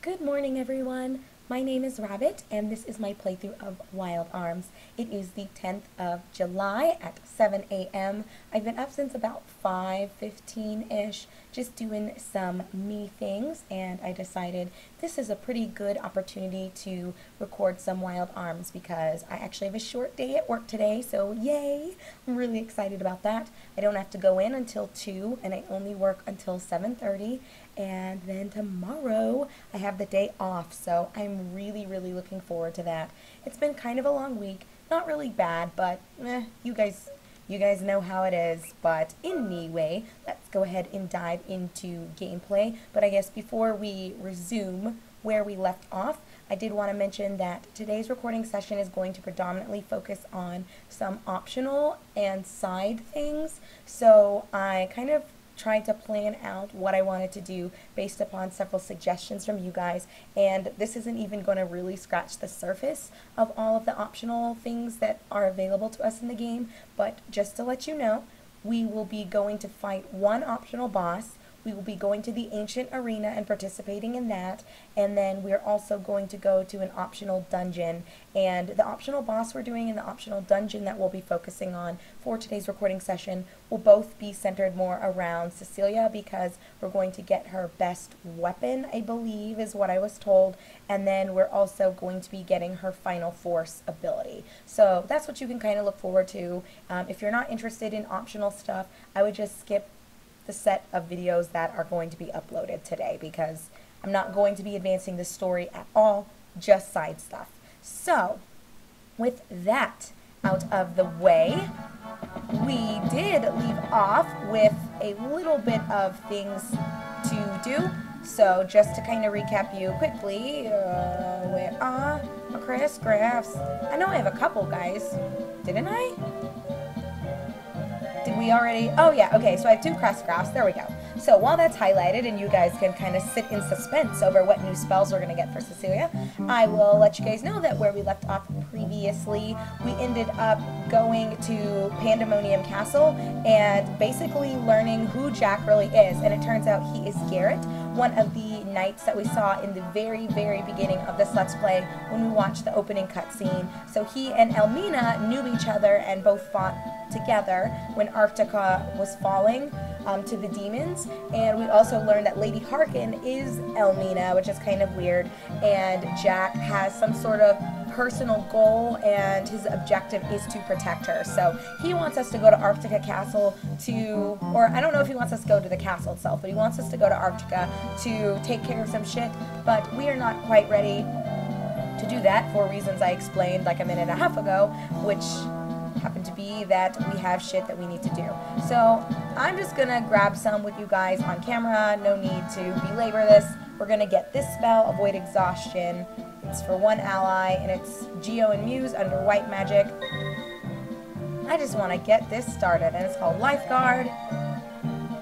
Good morning, everyone. My name is Rabbit, and this is my playthrough of Wild Arms. It is the 10th of July at 7 a.m. I've been up since about 5:15-ish, just doing some me things, and I decided this is a pretty good opportunity to record some Wild Arms because I actually have a short day at work today, so yay! I'm really excited about that. I don't have to go in until 2, and I only work until 7:30. And then tomorrow I have the day off, so I'm really looking forward to that. It's been kind of a long week, not really bad, but you guys know how it is. But anyway, let's go ahead and dive into gameplay. But I guess before we resume where we left off, I did want to mention that today's recording session is going to predominantly focus on some optional and side things. So I kind of tried to plan out what I wanted to do based upon several suggestions from you guys, and this isn't even going to really scratch the surface of all of the optional things that are available to us in the game. But just to let you know, we will be going to fight one optional boss. We will be going to the ancient arena and participating in that, and then we're also going to go to an optional dungeon. And the optional boss we're doing and the optional dungeon that we'll be focusing on for today's recording session will both be centered more around Cecilia, because we're going to get her best weapon, I believe is what I was told, and then we're also going to be getting her final force ability. So that's what you can kind of look forward to. If you're not interested in optional stuff, I would just skip the set of videos that are going to be uploaded today, because I'm not going to be advancing the story at all, just side stuff. So with that out of the way, we did leave off with a little bit of things to do. So just to kind of recap you quickly, where are my Chris graphs? I know I have a couple, guys. Didn't I? Did we already? Oh yeah, okay, so I have 2 crest graphs, there we go. So while that's highlighted and you guys can kind of sit in suspense over what new spells we're going to get for Cecilia, I will let you guys know that where we left off previously, we ended up going to Pandemonium Castle and basically learning who Jack really is. And it turns out he is Garrett, one of the knights that we saw in the very beginning of this Let's Play when we watched the opening cutscene. So he and Elmina knew each other and both fought together when Arctica was falling to the demons. And we also learned that Lady Harkin is Elmina, which is kind of weird, and Jack has some sort of personal goal and his objective is to protect her. So he wants us to go to Arctica Castle to, or I don't know if he wants us to go to the castle itself, but he wants us to go to Arctica to take care of some shit, but we are not quite ready to do that for reasons I explained like a minute and a half ago, which happen to be that we have shit that we need to do. So I'm just gonna grab some with you guys on camera, no need to belabor this. We're gonna get this spell, Avoid Exhaustion. It's for 1 ally, and it's Geo and Muse under White Magic. I just want to get this started, and it's called Lifeguard.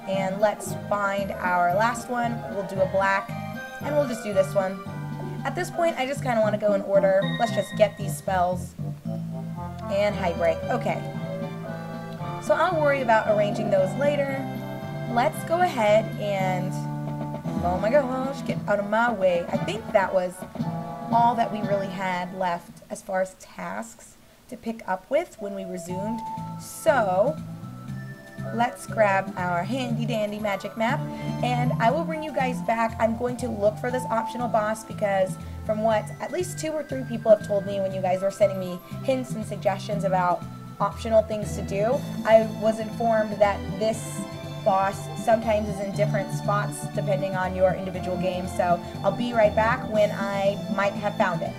And let's find our last one. We'll do a black, and we'll just do this one. At this point, I just kind of want to go in order. Let's just get these spells. And High Break. Okay. So I'll worry about arranging those later. Let's go ahead and, oh my gosh, get out of my way. I think that was all that we really had left as far as tasks to pick up with when we resumed. So let's grab our handy dandy magic map, and I will bring you guys back. I'm going to look for this optional boss, because from what at least 2 or 3 people have told me when you guys were sending me hints and suggestions about optional things to do, I was informed that this boss sometimes is in different spots depending on your individual game. So I'll be right back when I might have found it.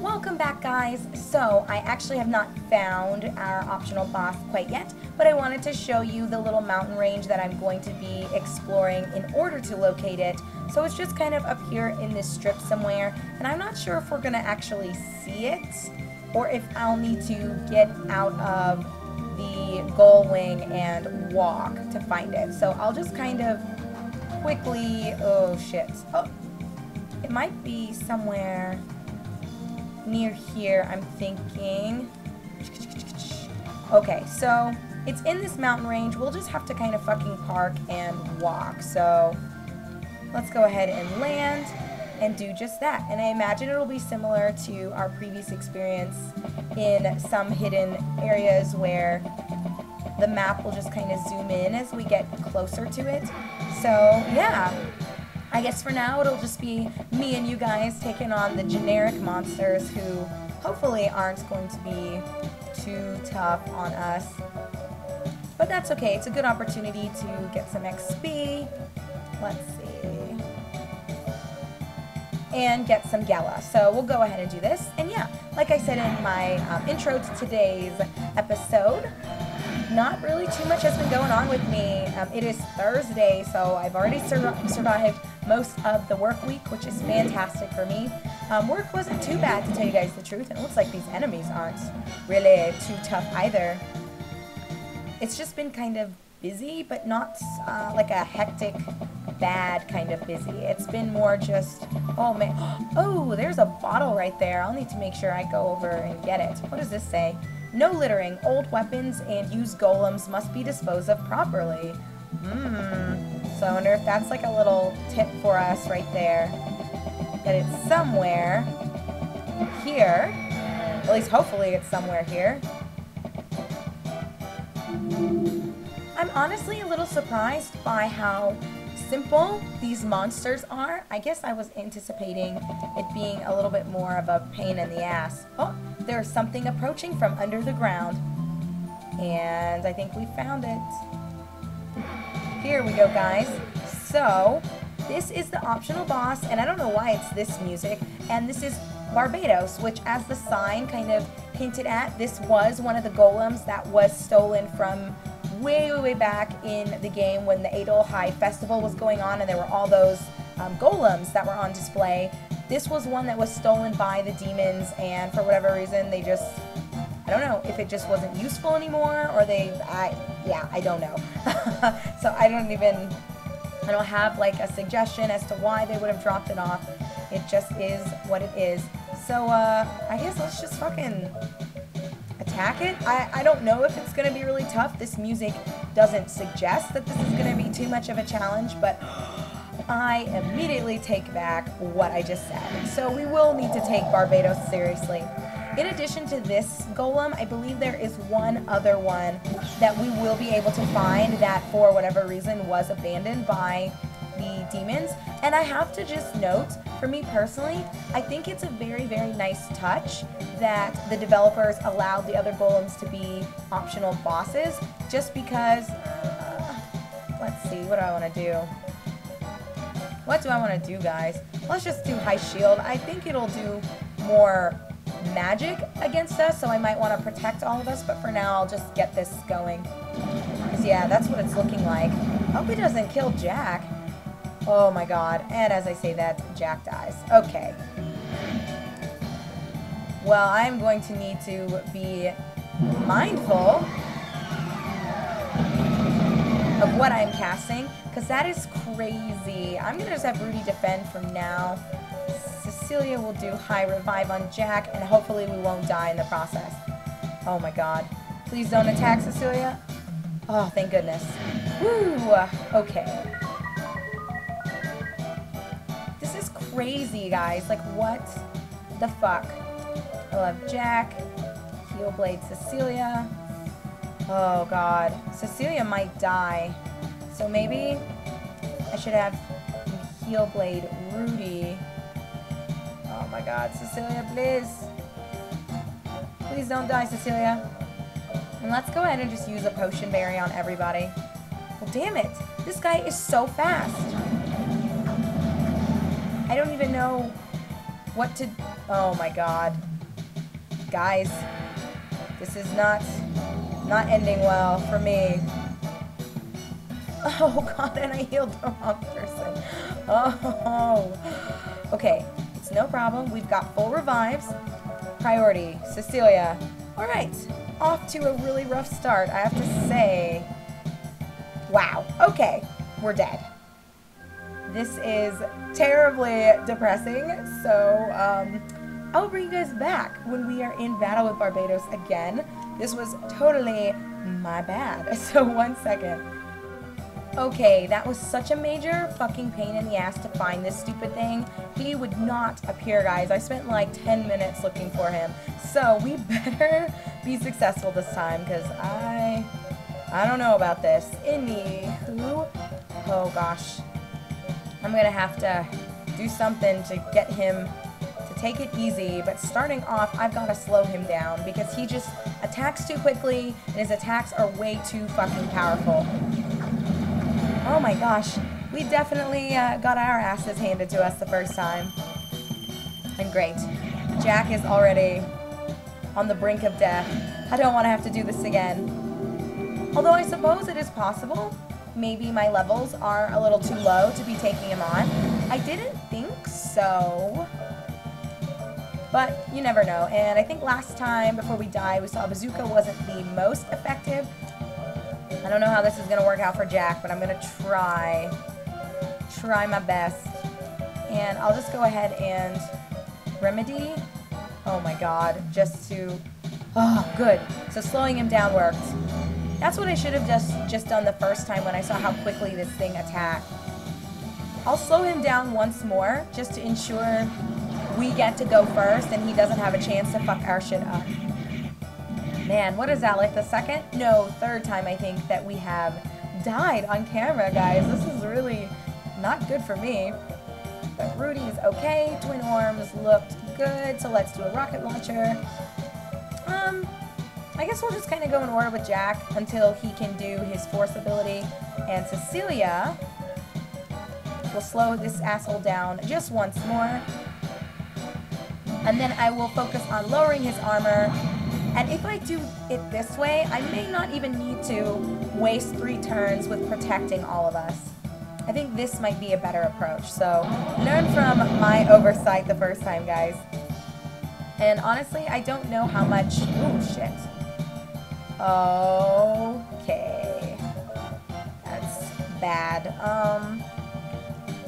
Welcome back, guys. So I actually have not found our optional boss quite yet, but I wanted to show you the little mountain range that I'm going to be exploring in order to locate it. So it's just kind of up here in this strip somewhere, and I'm not sure if we're gonna actually see it or if I'll need to get out of the Golem and walk to find it. So I'll just kind of quickly, oh shit, oh, it might be somewhere near here, I'm thinking. Okay, so it's in this mountain range. We'll just have to kind of fucking park and walk. So let's go ahead and land and do just that. And I imagine it'll be similar to our previous experience in some hidden areas where the map will just kind of zoom in as we get closer to it. So yeah, I guess for now it'll just be me and you guys taking on the generic monsters who hopefully aren't going to be too tough on us. But that's okay, it's a good opportunity to get some XP. Let's see. And get some Gala. So we'll go ahead and do this. And yeah, like I said in my intro to today's episode, not really too much has been going on with me. It is Thursday, so I've already survived most of the work week, which is fantastic for me. Work wasn't too bad, to tell you guys the truth, and it looks like these enemies aren't really too tough either. It's just been kind of busy, but not like a hectic, bad kind of busy. It's been more just, oh man, oh, there's a bottle right there. I'll need to make sure I go over and get it. What does this say? No littering. Old weapons and used golems must be disposed of properly. So I wonder if that's like a little tip for us right there. That it's somewhere here. At least hopefully it's somewhere here. I'm honestly a little surprised by how simple these monsters are. I guess I was anticipating it being a little bit more of a pain in the ass. Oh, there's something approaching from under the ground. And I think we found it. Here we go, guys. So, this is the optional boss, and I don't know why it's this music, and this is Barbados, which, as the sign kind of hinted at, this was one of the golems that was stolen from way back in the game when the Adel High Festival was going on and there were all those golems that were on display. This was one that was stolen by the demons, and for whatever reason they just, I don't know if it just wasn't useful anymore, or I don't know. So I don't have like a suggestion as to why they would have dropped it off. It just is what it is. So I guess let's just fucking attack it. I don't know if it's going to be really tough. This music doesn't suggest that this is going to be too much of a challenge, but I immediately take back what I just said. So we will need to take Barbados seriously. In addition to this golem, I believe there is one other one that we will be able to find that for whatever reason was abandoned by the demons. And I have to just note, for me personally, I think it's a very nice touch that the developers allowed the other golems to be optional bosses, just because, let's see, what do I want to do? What do I want to do, guys? Let's just do high shield. I think it'll do more magic against us, so I might want to protect all of us, but for now I'll just get this going. Because yeah, that's what it's looking like. Hope it doesn't kill Jack. Oh my god, and as I say that, Jack dies. Okay. Well, I'm going to need to be mindful of what I'm casting, because that is crazy. I'm going to just have Rudy defend from now. Cecilia will do high revive on Jack, and hopefully we won't die in the process. Oh my god. Please don't attack, Cecilia. Oh, thank goodness. Woo! Okay. This is crazy, guys. Like, what the fuck? I love Jack. Heal Blade Cecilia. Oh god. Cecilia might die. So maybe I should have Heal Blade Rudy. Oh my god, Cecilia, please. Please don't die, Cecilia. And let's go ahead and just use a potion berry on everybody. Well, damn it. This guy is so fast. I don't even know what to... Oh my god. Guys, this is not ending well for me. Oh god, and I healed the wrong person. Oh. Okay. No problem. We've got full revives. Priority, Cecilia. Alright, off to a really rough start, I have to say. Wow. Okay, we're dead. This is terribly depressing, so I'll bring you guys back when we are in battle with Barbados again. This was totally my bad. So 1 second. Okay, that was such a major fucking pain in the ass to find this stupid thing. He would not appear, guys. I spent like 10 minutes looking for him. So we better be successful this time, because I don't know about this. Anywho, oh gosh. I'm gonna have to do something to get him to take it easy, but starting off, I've got to slow him down because he just attacks too quickly, and his attacks are way too fucking powerful. Oh my gosh, we definitely got our asses handed to us the first time. And great. Jack is already on the brink of death. I don't want to have to do this again. Although I suppose it is possible. Maybe my levels are a little too low to be taking him on. I didn't think so. But you never know. And I think last time before we died, we saw Bazooka wasn't the most effective. I don't know how this is going to work out for Jack, but I'm going to try my best. And I'll just go ahead and remedy. Oh my god, just to... Oh, good. So slowing him down worked. That's what I should have just done the first time when I saw how quickly this thing attacked. I'll slow him down once more, just to ensure we get to go first and he doesn't have a chance to fuck our shit up. Man, what is that, like the second? No, third time I think that we have died on camera, guys. This is really not good for me. But Rudy's okay. Twin Orms looked good, so let's do a rocket launcher. I guess we'll just kind of go in order with Jack until he can do his force ability. And Cecilia will slow this asshole down just once more. And then I will focus on lowering his armor. And if I do it this way, I may not even need to waste 3 turns with protecting all of us. I think this might be a better approach. So learn from my oversight the first time, guys. And honestly, I don't know how much... Oh, shit. Okay. That's bad.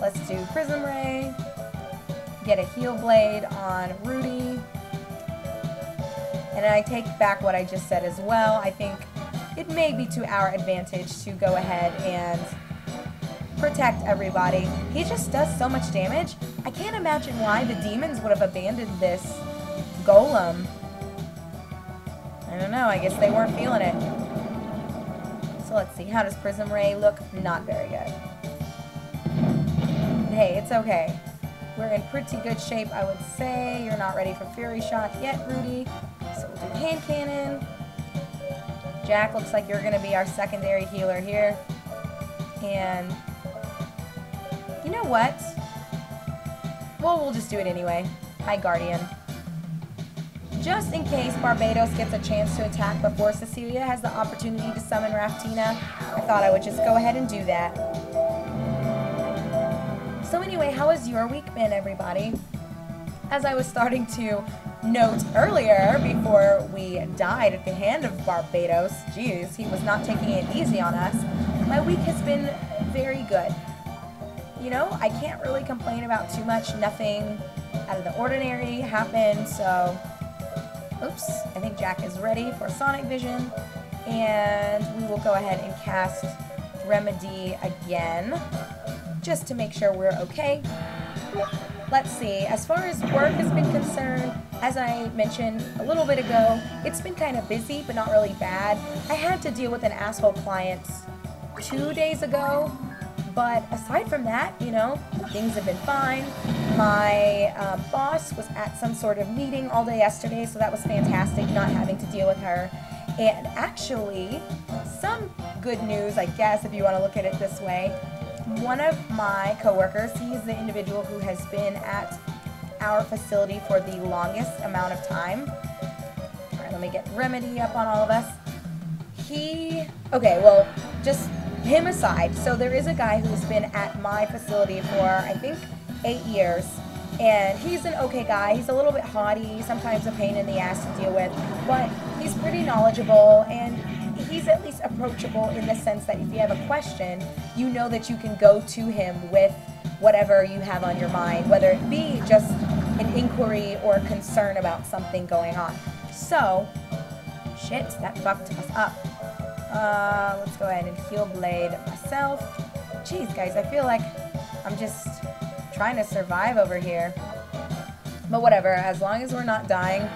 Let's do Prism Ray. Get a Heal Blade on Rudy. And I take back what I just said as well. I think it may be to our advantage to go ahead and protect everybody. He just does so much damage. I can't imagine why the demons would have abandoned this golem. I don't know. I guess they weren't feeling it. So let's see. How does Prism Ray look? Not very good. Hey, it's okay. We're in pretty good shape, I would say. You're not ready for Fury Shot yet, Rudy. So we'll do Hand Cannon. Jack looks like you're going to be our secondary healer here. And you know what? Well, we'll just do it anyway. Hi, Guardian. Just in case Barbados gets a chance to attack before Cecilia has the opportunity to summon Raftina, I thought I would just go ahead and do that. So anyway, how has your week been, everybody? As I was starting to note earlier, before we died at the hand of Barbados, geez, he was not taking it easy on us, my week has been very good. You know, I can't really complain about too much. Nothing out of the ordinary happened, so... Oops, I think Jack is ready for Sonic Vision, and we will go ahead and cast Remedy again, just to make sure we're okay. Let's see, as far as work has been concerned, as I mentioned a little bit ago, it's been kind of busy, but not really bad. I had to deal with an asshole client 2 days ago, but aside from that, you know, things have been fine. My boss was at some sort of meeting all day yesterday, so that was fantastic, not having to deal with her. And actually, some good news, I guess, if you want to look at it this way. One of my coworkers, he's the individual who has been at our facility for the longest amount of time. All right, let me get Remedy up on all of us. Okay, well, just him aside, so there is a guy who's been at my facility for, I think, 8 years, and he's an okay guy. He's a little bit haughty, sometimes a pain in the ass to deal with, but he's pretty knowledgeable, and he's at least approachable in the sense that if you have a question, you know that you can go to him with whatever you have on your mind, whether it be just an inquiry or concern about something going on. So, shit, that fucked us up. Let's go ahead and heal blade myself. Jeez, guys, I feel like I'm just trying to survive over here. But whatever, as long as we're not dying,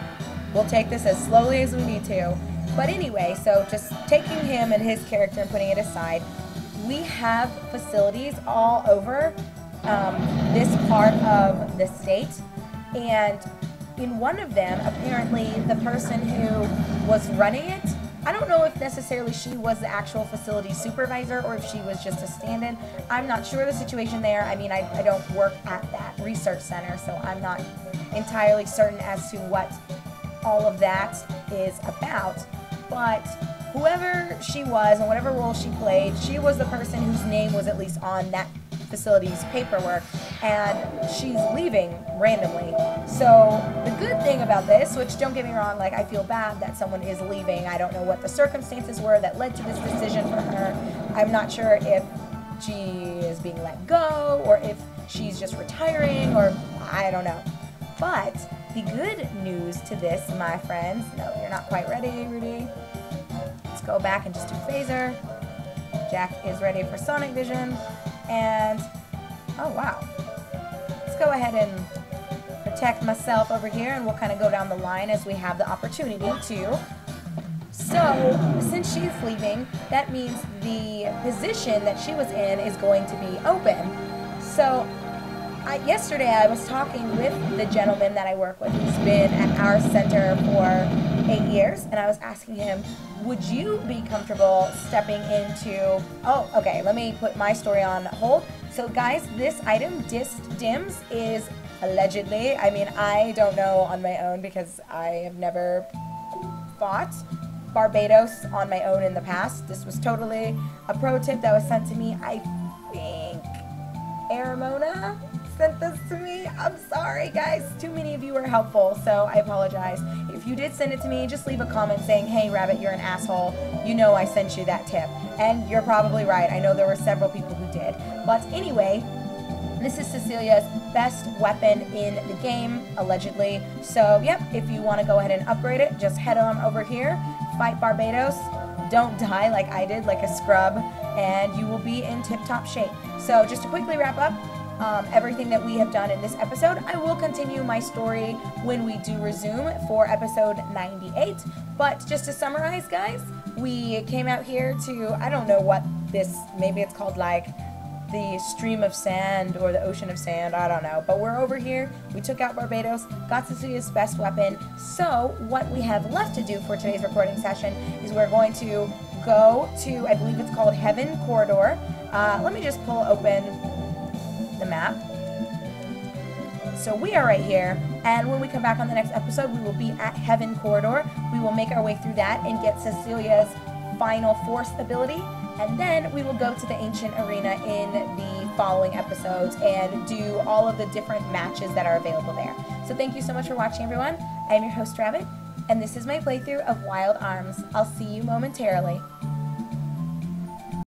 we'll take this as slowly as we need to. But anyway, so just taking him and his character and putting it aside, we have facilities all over this part of the state. And in one of them, apparently the person who was running it, I don't know if necessarily she was the actual facility supervisor or if she was just a stand-in. I'm not sure the situation there. I mean, I don't work at that research center, so I'm not entirely certain as to what all of that is about. But whoever she was and whatever role she played, she was the person whose name was at least on that facility's paperwork, and she's leaving randomly. So the good thing about this, which don't get me wrong, like I feel bad that someone is leaving. I don't know what the circumstances were that led to this decision for her. I'm not sure if she is being let go or if she's just retiring, or I don't know. But the good news to this, my friends, no, you're not quite ready, Rudy. Let's go back and just do phaser. Jack is ready for sonic vision. And, oh wow, let's go ahead and protect myself over here, and we'll kind of go down the line as we have the opportunity to. So, since she's leaving, that means the position that she was in is going to be open. So, yesterday I was talking with the gentleman that I work with who's been at our center for 8 years, and I was asking him, would you be comfortable stepping into, oh, okay, let me put my story on hold. So guys, this item, Dist Dims, is allegedly, I mean, I don't know on my own because I have never fought Barbados on my own in the past. This was totally a pro tip that was sent to me. I think Aramona sent this to me. I'm sorry, guys. Too many of you are helpful, so I apologize. If you did send it to me, just leave a comment saying, hey, Rabbit, you're an asshole. You know I sent you that tip. And you're probably right. I know there were several people who did. But anyway, this is Cecilia's best weapon in the game, allegedly. So, yep, if you want to go ahead and upgrade it, just head on over here, fight Barbados. Don't die like I did, like a scrub, and you will be in tip-top shape. So, just to quickly wrap up, everything that we have done in this episode. I will continue my story when we do resume for episode 98. But just to summarize, guys, we came out here to, I don't know what this, maybe it's called like the stream of sand or the ocean of sand, I don't know. But we're over here, we took out Barbados, got Cecilia's best weapon. So what we have left to do for today's recording session is we're going to go to, I believe it's called Heaven Corridor. Let me just pull open the map. So we are right here, and when we come back on the next episode, we will be at Heaven Corridor. We will make our way through that and get Cecilia's final force ability, and then we will go to the ancient arena in the following episodes and do all of the different matches that are available there. So thank you so much for watching, everyone. I am your host, Rabbit, and this is my playthrough of Wild Arms. I'll see you momentarily.